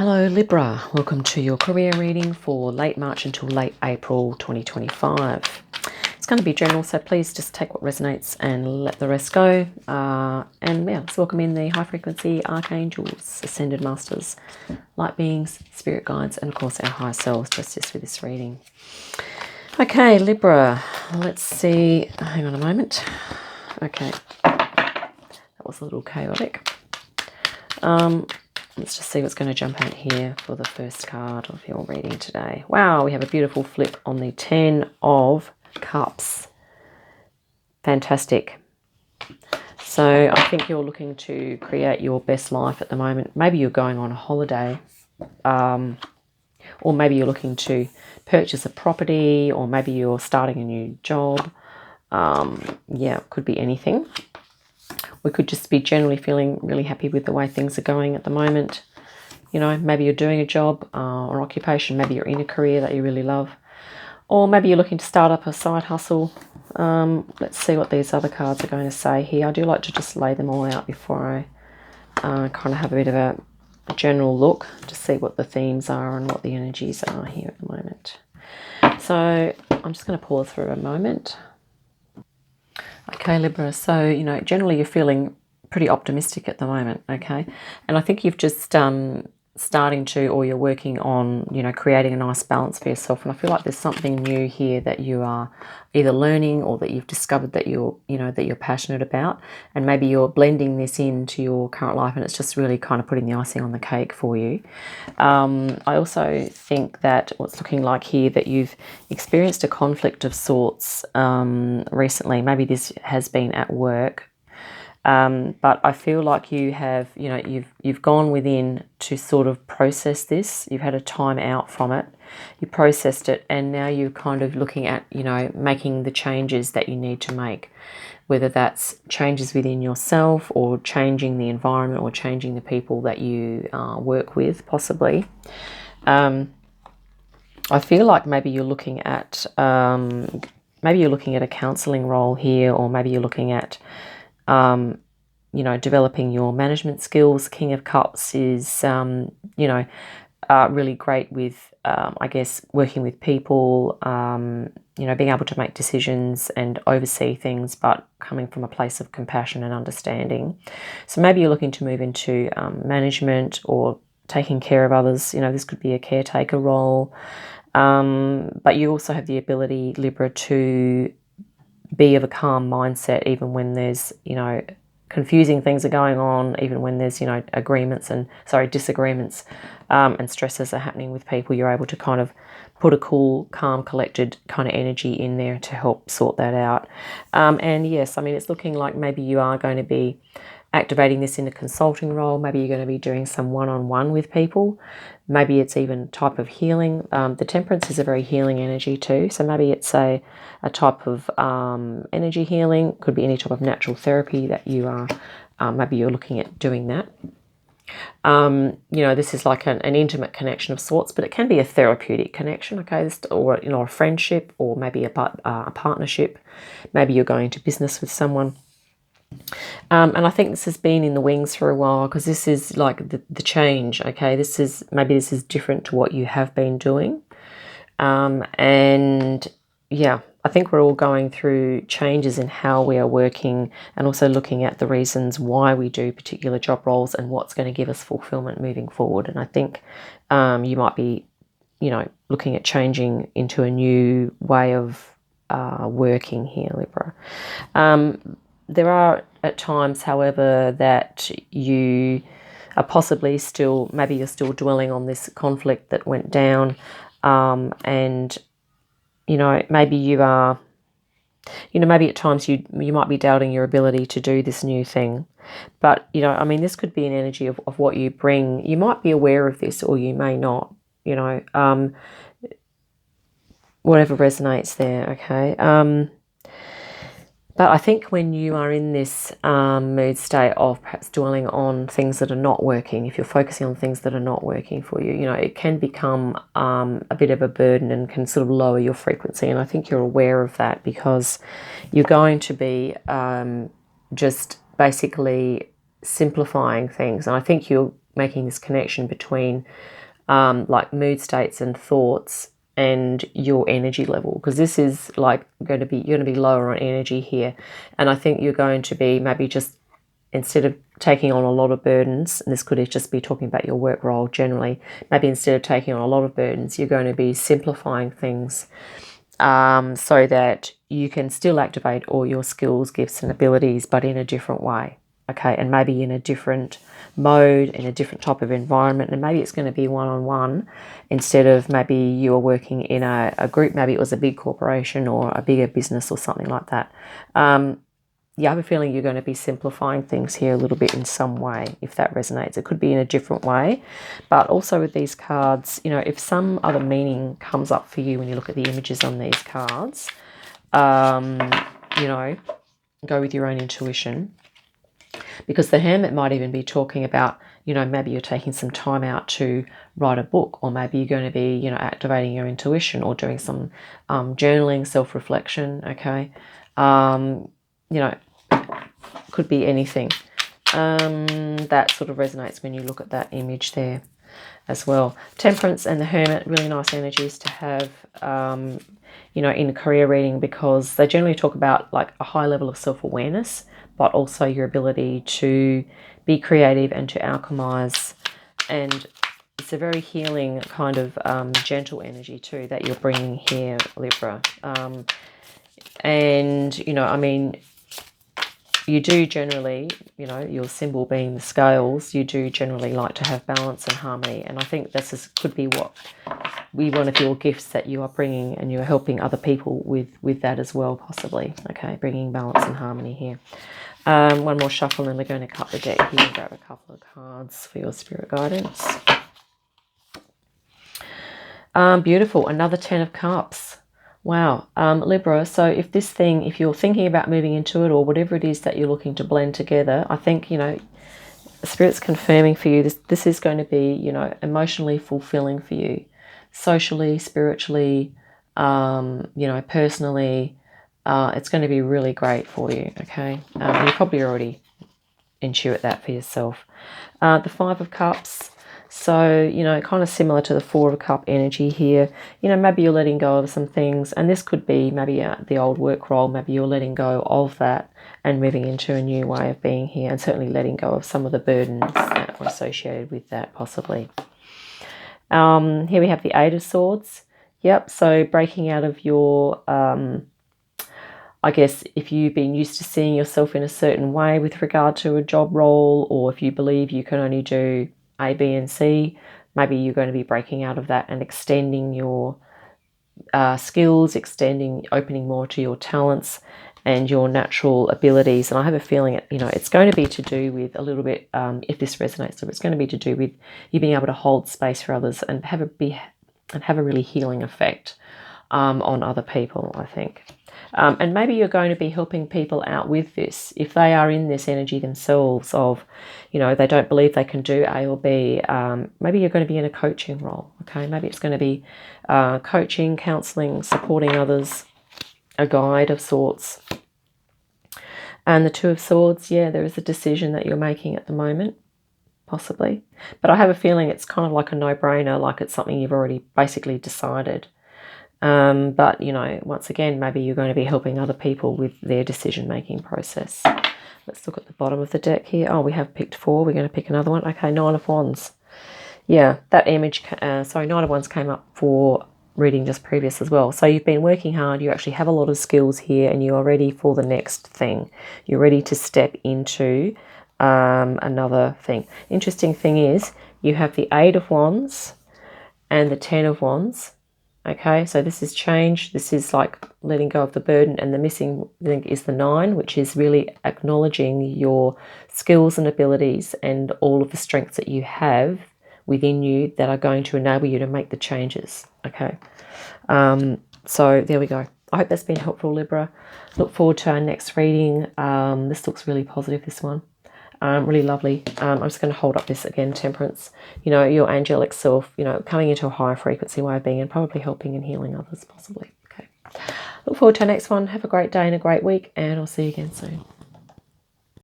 Hello Libra, welcome to your career reading for late March until late April 2025. It's going to be general, so please just take what resonates and let the rest go. Let's welcome in the high frequency archangels, ascended masters, light beings, spirit guides, and of course our higher selves to assist with this reading. Okay, Libra, let's see. Hang on a moment. Okay, that was a little chaotic. Let's just see what's going to jump out here for the first card of your reading today. Wow, we have a beautiful flip on the 10 of Cups. Fantastic. So I think you're looking to create your best life at the moment. Maybe you're going on a holiday, or maybe you're looking to purchase a property, or maybe you're starting a new job. Yeah, it could be anything. We could just be generally feeling really happy with the way things are going at the moment. You know, maybe you're doing a job or occupation. Maybe you're in a career that you really love. Or maybe you're looking to start up a side hustle. Let's see what these other cards are going to say here. I do like to just lay them all out before I kind of have a bit of a general look to see what the themes are and what the energies are here at the moment. So I'm just going to pause for a moment. Okay, Libra, so, you know, generally you're feeling pretty optimistic at the moment, okay? And I think you've just starting to, or you're working on, you know, creating a nice balance for yourself. And I feel like there's something new here that you are either learning or that you've discovered that you're passionate about. And maybe you're blending this into your current life and it's just really kind of putting the icing on the cake for you. I also think that what's looking like here that you've experienced a conflict of sorts recently. Maybe this has been at work. But I feel like you have, you know, you've gone within to sort of process this. You've had a time out from it. You processed it, and now you're kind of looking at, you know, making the changes that you need to make, whether that's changes within yourself or changing the environment or changing the people that you work with, possibly. I feel like maybe you're looking at a counselling role here, or maybe you're looking at you know, developing your management skills. King of Cups is, you know, really great with, I guess, working with people, you know, being able to make decisions and oversee things, but coming from a place of compassion and understanding. So maybe you're looking to move into management or taking care of others. You know, this could be a caretaker role. But you also have the ability, Libra, to be of a calm mindset even when there's, you know, confusing things are going on, even when there's, you know, disagreements and stresses are happening with people. You're able to kind of put a cool, calm, collected kind of energy in there to help sort that out. And yes, I mean, it's looking like maybe you are going to be activating this in a consulting role. Maybe you're going to be doing some one-on-one with people. Maybe it's even a type of healing. The Temperance is a very healing energy too. So maybe it's a type of energy healing. Could be any type of natural therapy that you are, maybe you're looking at doing that. You know, this is like an intimate connection of sorts, but it can be a therapeutic connection, okay? Or, you know, a friendship, or maybe a partnership.Maybe you're going to business with someone. And I think this has been in the wings for a while, because this is like the change, okay? This is different to what you have been doing. And yeah, I think we're all going through changes in how we are working, and also looking at the reasons why we do particular job roles and what's going to give us fulfillment moving forward. And I think you might be, you know, looking at changing into a new way of working here, Libra. There are at times, however, that you are possibly still, maybe you're still dwelling on this conflict that went down, and, you know, maybe you are, you know, maybe at times you might be doubting your ability to do this new thing. But, you know, I mean, this could be an energy of what you bring. You might be aware of this, or you may not, you know, whatever resonates there, okay? But I think when you are in this mood state of perhaps dwelling on things that are not working, if you're focusing on things that are not working for you, you know, it can become a bit of a burden and can sort of lower your frequency. And I think you're aware of that, because you're going to be just basically simplifying things. And I think you're making this connection between like mood states and thoughts and your energy level, because this is like you're going to be lower on energy here, and I think you're going to be maybe just, instead of taking on a lot of burdens, and this could just be talking about your work role generally, maybe instead of taking on a lot of burdens, you're going to be simplifying things, so that you can still activate all your skills, gifts and abilities, but in a different way. Okay, and maybe in a different mode, in a different type of environment, and maybe it's going to be one-on-one instead of maybe you are working in a group, maybe it was a big corporation or a bigger business or something like that. Yeah, I have a feeling you're going to be simplifying things here a little bit in some way, if that resonates. It could be in a different way, but also with these cards, you know, if some other meaning comes up for you when you look at the images on these cards, you know, go with your own intuition. Because the Hermit might even be talking about, you know, maybe you're taking some time out to write a book, or maybe you're going to be, you know, activating your intuition or doing some journaling, self-reflection, okay? You know, could be anything. That sort of resonates when you look at that image there as well. Temperance and the Hermit, really nice energies to have, you know, in a career reading, because they generally talk about like a high level of self-awareness, but also your ability to be creative and to alchemize. And it's a very healing kind of gentle energy too that you're bringing here, Libra. And, you know, I mean, you do generally, you know, your symbol being the scales, you do generally like to have balance and harmony. And I think this could be one of your gifts that you are bringing, and you're helping other people with that as well, possibly. Okay, bringing balance and harmony here. One more shuffle, and we're going to cut the deck here and grab a couple of cards for your spirit guidance. Beautiful. Another 10 of Cups. Wow. Libra, so if you're thinking about moving into it, or whatever it is that you're looking to blend together, I think, you know, Spirit's confirming for you this is going to be, you know, emotionally fulfilling for you, socially, spiritually, you know, personally. It's going to be really great for you, okay? You probably already intuit that for yourself. The 5 of Cups. So, you know, kind of similar to the 4 of Cup energy here. You know, maybe you're letting go of some things, and this could be maybe the old work role. Maybe you're letting go of that and moving into a new way of being here, and certainly letting go of some of the burdens that were associated with that, possibly. Here we have the 8 of Swords. Yep, so breaking out of your, I guess, if you've been used to seeing yourself in a certain way with regard to a job role, or if you believe you can only do A, B, and C, maybe you're going to be breaking out of that and extending your skills, opening more to your talents and your natural abilities. And I have a feeling, you know, it's going to be to do with a little bit, if this resonates, so it's going to be to do with you being able to hold space for others and have a really healing effect on other people, I think. And maybe you're going to be helping people out with this. If they are in this energy themselves of, you know, they don't believe they can do A or B, maybe you're going to be in a coaching role, okay? Maybe it's going to be coaching, counselling, supporting others, a guide of sorts. And the 2 of Swords, yeah, there is a decision that you're making at the moment, possibly. But I have a feeling it's kind of like a no-brainer, like it's something you've already basically decided. But, you know, once again, maybe you're going to be helping other people with their decision-making process. Let's look at the bottom of the deck here. Oh, we have picked 4. We're going to pick another one. Okay, 9 of Wands. Yeah, that image, 9 of Wands came up for reading just previous as well. So you've been working hard. You actually have a lot of skills here, and you are ready for the next thing. You're ready to step into another thing. Interesting thing is you have the 8 of Wands and the 10 of Wands. Okay, so this is change. This is like letting go of the burden, and the missing thing is the 9, which is really acknowledging your skills and abilities and all of the strengths that you have within you that are going to enable you to make the changes. Okay, so there we go. I hope that's been helpful, Libra. Look forward to our next reading. This looks really positive, this one. Really lovely. I'm just going to hold up this again, Temperance. You know, your angelic self, you know, coming into a higher frequency way of being and probably helping and healing others, possibly. Okay. Look forward to our next one. Have a great day and a great week, and I'll see you again soon.